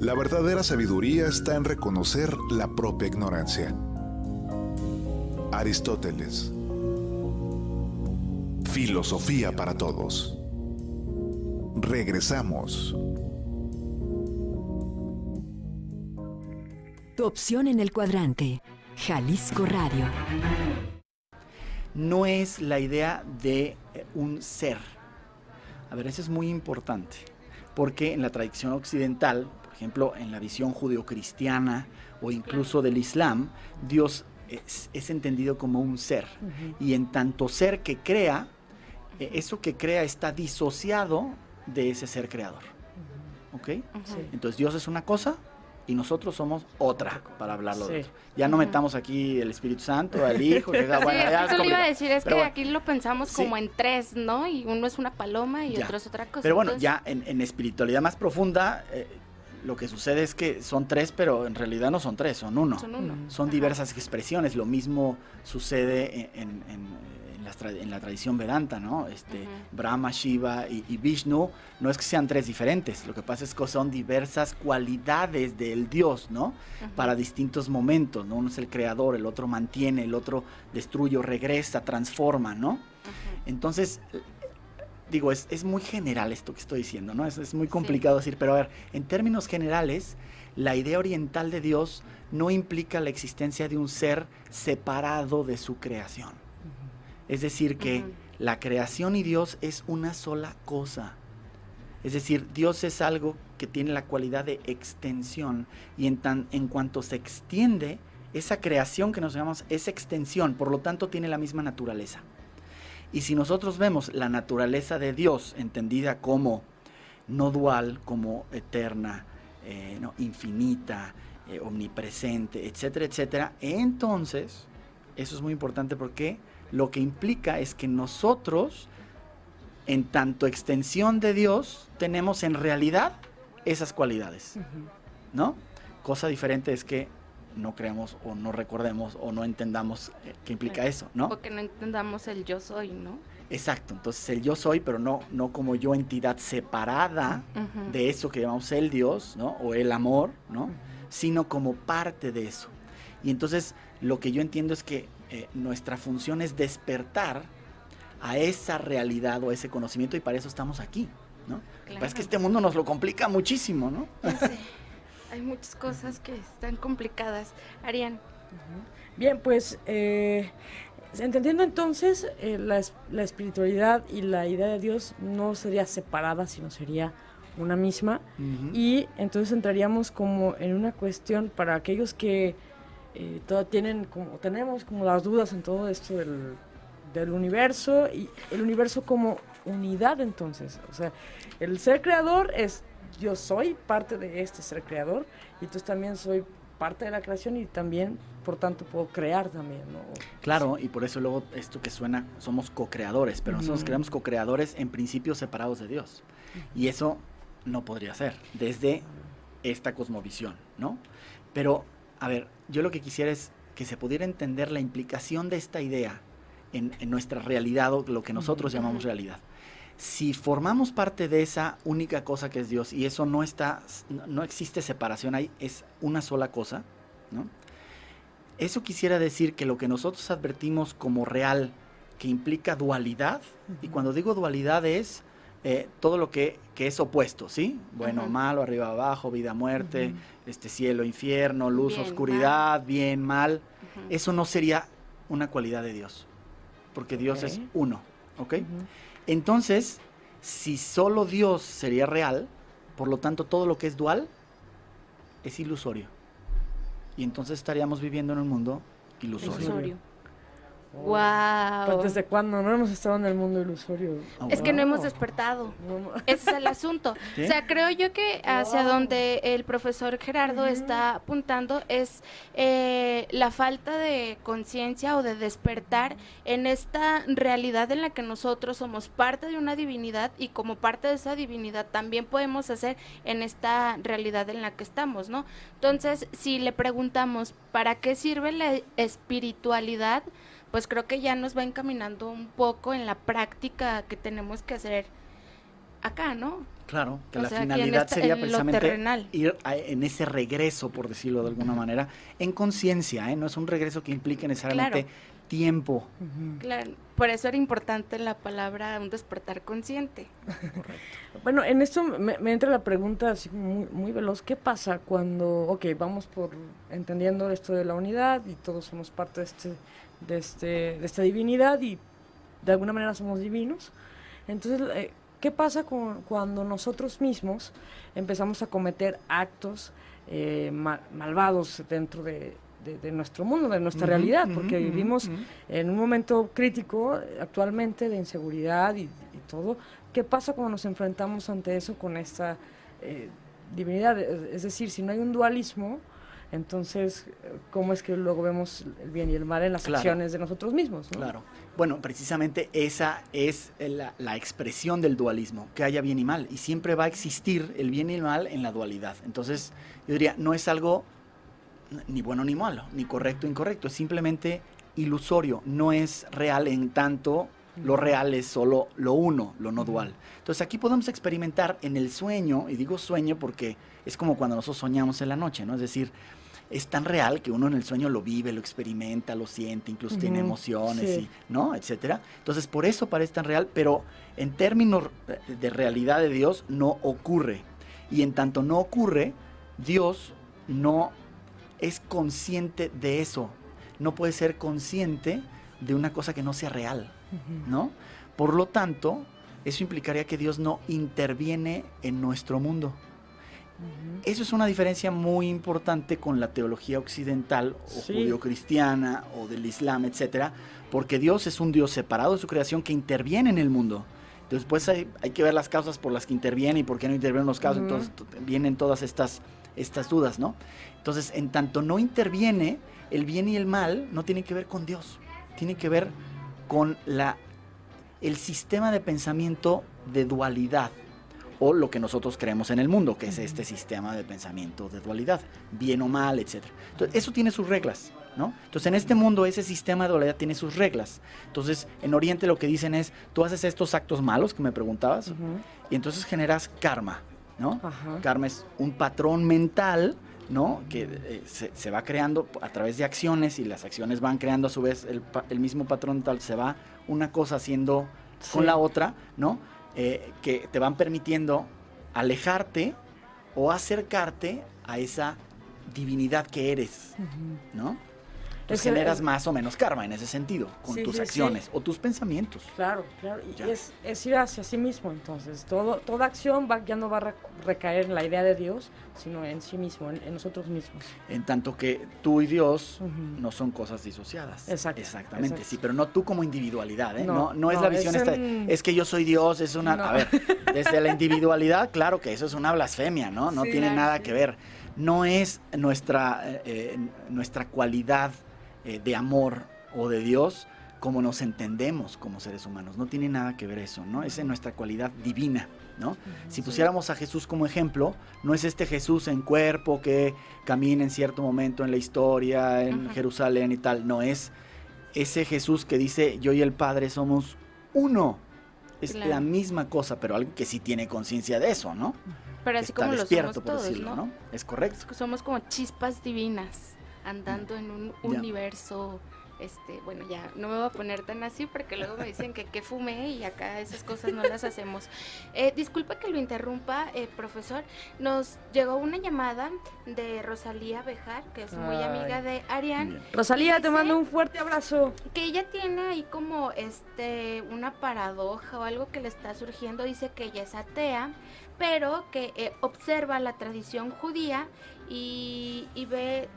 La verdadera sabiduría está en reconocer la propia ignorancia. Aristóteles. Filosofía para todos. Regresamos. Tu opción en el cuadrante. Jalisco Radio. No es la idea de un ser. A ver, eso es muy importante, porque en la tradición occidental, por ejemplo, en la visión judeocristiana o incluso del Islam, Dios es entendido como un ser. Y en tanto ser que crea, eso que crea está disociado de ese ser creador. ¿Ok? Sí. Entonces Dios es una cosa y nosotros somos otra, para hablarlo de otro. Ya no metamos aquí el Espíritu Santo, el Hijo, que bueno, ya eso le iba a decir, es pero que bueno, aquí lo pensamos como en tres, ¿no? Y uno es una paloma y otro es otra cosa. Pero bueno, entonces, ya en espiritualidad más profunda, lo que sucede es que son tres, pero en realidad no son tres, son uno. Son diversas expresiones. Lo mismo sucede en la tradición Vedanta, ¿no? Brahma, Shiva y Vishnu, no es que sean tres diferentes, lo que pasa es que son diversas cualidades del Dios, ¿no? Para distintos momentos, ¿no? Uno es el creador, el otro mantiene, el otro destruye, regresa, transforma, ¿no? Entonces, digo, es muy general esto que estoy diciendo, ¿no? Es muy complicado decir, pero a ver, en términos generales, la idea oriental de Dios no implica la existencia de un ser separado de su creación. Es decir, que la creación y Dios es una sola cosa. Es decir, Dios es algo que tiene la cualidad de extensión y en cuanto se extiende, esa creación que nos llamamos es extensión, por lo tanto tiene la misma naturaleza. Y si nosotros vemos la naturaleza de Dios entendida como no dual, como eterna, no, infinita, omnipresente, etcétera, etcétera, entonces, eso es muy importante porque lo que implica es que nosotros, en tanto extensión de Dios, tenemos en realidad esas cualidades, ¿no? Cosa diferente es que no creamos o no recordemos o no entendamos qué implica eso, ¿no? O que no entendamos el yo soy, ¿no? Exacto, entonces el yo soy, pero no como yo entidad separada de eso que llamamos el Dios, ¿no? O el amor, ¿no? Sino como parte de eso. Y entonces lo que yo entiendo es que nuestra función es despertar a esa realidad o a ese conocimiento y para eso estamos aquí, ¿no? Claro. Es que este mundo nos lo complica muchísimo, ¿no? Sí. Hay muchas cosas que están complicadas. Arián. Bien, pues entendiendo entonces la espiritualidad y la idea de Dios no sería separada, sino sería una misma. Y entonces entraríamos como en una cuestión para aquellos que tenemos como las dudas en todo esto del universo y el universo como unidad. Entonces, o sea, el ser creador es yo soy parte de este ser creador y entonces también soy parte de la creación y también por tanto puedo crear también, ¿no? Claro, y por eso luego esto que suena, somos co-creadores, pero nosotros creamos co-creadores en principios separados de Dios y eso no podría ser desde esta cosmovisión, ¿no? Pero a ver, yo lo que quisiera es que se pudiera entender la implicación de esta idea en nuestra realidad o lo que nosotros llamamos realidad. Si formamos parte de esa única cosa que es Dios y eso no existe separación, ahí es una sola cosa, ¿no? Eso quisiera decir que lo que nosotros advertimos como real, que implica dualidad, y cuando digo dualidad es todo lo que es opuesto, ¿sí? Bueno, malo, arriba, abajo, vida, muerte, cielo, infierno, luz, bien, oscuridad, mal. Bien, mal. Eso no sería una cualidad de Dios, porque Dios es uno, ¿ok? Entonces, si solo Dios sería real, por lo tanto todo lo que es dual es ilusorio. Y entonces estaríamos viviendo en un mundo ilusorio. Wow. Pues ¿desde cuándo? No hemos estado en el mundo ilusorio. Es que no hemos despertado. Ese es el asunto. ¿Sí? O sea, creo yo que hacia donde el profesor Gerardo está apuntando es la falta de conciencia o de despertar en esta realidad en la que nosotros somos parte de una divinidad y como parte de esa divinidad también podemos hacer en esta realidad en la que estamos, ¿no? Entonces, si le preguntamos, ¿para qué sirve la espiritualidad? Pues creo que ya nos va encaminando un poco en la práctica que tenemos que hacer acá, ¿no? Claro, que O la sea, que finalidad sería en lo precisamente terrenal. ir en ese regreso, por decirlo de alguna manera, en conciencia, ¿eh? No es un regreso que implique necesariamente tiempo. Claro, por eso era importante la palabra un despertar consciente. Bueno, en esto me entra la pregunta así muy, muy veloz. ¿Qué pasa cuando, vamos por entendiendo esto de la unidad y todos somos parte de esta divinidad y de alguna manera somos divinos? Entonces, ¿qué pasa cuando nosotros mismos empezamos a cometer actos malvados dentro de nuestro mundo, de nuestra realidad? Porque vivimos en un momento crítico actualmente de inseguridad y todo. ¿Qué pasa cuando nos enfrentamos ante eso con esta divinidad? Es decir, si no hay un dualismo, entonces, ¿cómo es que luego vemos el bien y el mal en las acciones de nosotros mismos, ¿no? Claro. Bueno, precisamente esa es la expresión del dualismo, que haya bien y mal, y siempre va a existir el bien y el mal en la dualidad. Entonces, yo diría, no es algo ni bueno ni malo, ni correcto o incorrecto, es simplemente ilusorio, no es real en tanto lo real es solo lo uno, lo no dual. Entonces aquí podemos experimentar en el sueño, y digo sueño porque es como cuando nosotros soñamos en la noche, ¿no? Es decir, es tan real que uno en el sueño lo vive, lo experimenta, lo siente, incluso tiene emociones, y, ¿no? Etcétera. Entonces por eso parece tan real, pero en términos de realidad de Dios no ocurre. Y en tanto no ocurre, Dios no es consciente de eso. No puede ser consciente de una cosa que no sea real, ¿no? Por lo tanto, eso implicaría que Dios no interviene en nuestro mundo. Eso es una diferencia muy importante con la teología occidental o judio-cristiana o del Islam, etcétera, porque Dios es un Dios separado de su creación que interviene en el mundo. Entonces, pues hay que ver las causas por las que interviene y por qué no intervienen los casos. Entonces, vienen todas estas dudas, ¿no? Entonces, en tanto no interviene, el bien y el mal no tienen que ver con Dios, tiene que ver con el sistema de pensamiento de dualidad, o lo que nosotros creemos en el mundo, que es este sistema de pensamiento de dualidad, bien o mal, etc. Entonces, eso tiene sus reglas, ¿no? Entonces, en este mundo, ese sistema de dualidad tiene sus reglas. Entonces, en Oriente lo que dicen es, tú haces estos actos malos que me preguntabas, y entonces generas karma, ¿no? Karma es un patrón mental, ¿no? Que se va creando a través de acciones, y las acciones van creando a su vez el mismo patrón mental, se va una cosa haciendo con la otra, ¿no? Que te van permitiendo alejarte o acercarte a esa divinidad que eres, ¿no? Entonces generas más o menos karma en ese sentido, con tus acciones o tus pensamientos. Claro. Y es ir hacia sí mismo, entonces. Toda acción ya no va a recaer en la idea de Dios, sino en sí mismo, en nosotros mismos. En tanto que tú y Dios no son cosas disociadas. Exactamente, sí, pero no tú como individualidad, ¿eh? No es la visión es que yo soy Dios, es una... A ver, desde la individualidad, claro que eso es una blasfemia, ¿no? No tiene nada que ver. No es nuestra cualidad de amor o de Dios como nos entendemos como seres humanos. No tiene nada que ver eso, ¿no? Es en nuestra cualidad divina, ¿no? Si pusiéramos a Jesús como ejemplo, no es este Jesús en cuerpo que camina en cierto momento en la historia, en Jerusalén y tal. No, es ese Jesús que dice, yo y el Padre somos uno. Es la misma cosa, pero alguien que sí tiene conciencia de eso, ¿no? Pero así como lo somos todos, decirlo, ¿no? Es correcto. Somos como chispas divinas, andando en un universo, bueno, ya no me voy a poner tan así porque luego me dicen que fumé y acá esas cosas no las hacemos. Disculpa que lo interrumpa, profesor. Nos llegó una llamada de Rosalía Bejar, que es muy amiga de Arián. Rosalía, te mando un fuerte abrazo. Que ella tiene ahí como una paradoja o algo que le está surgiendo. Dice que ella es atea, pero que observa la tradición judía y ve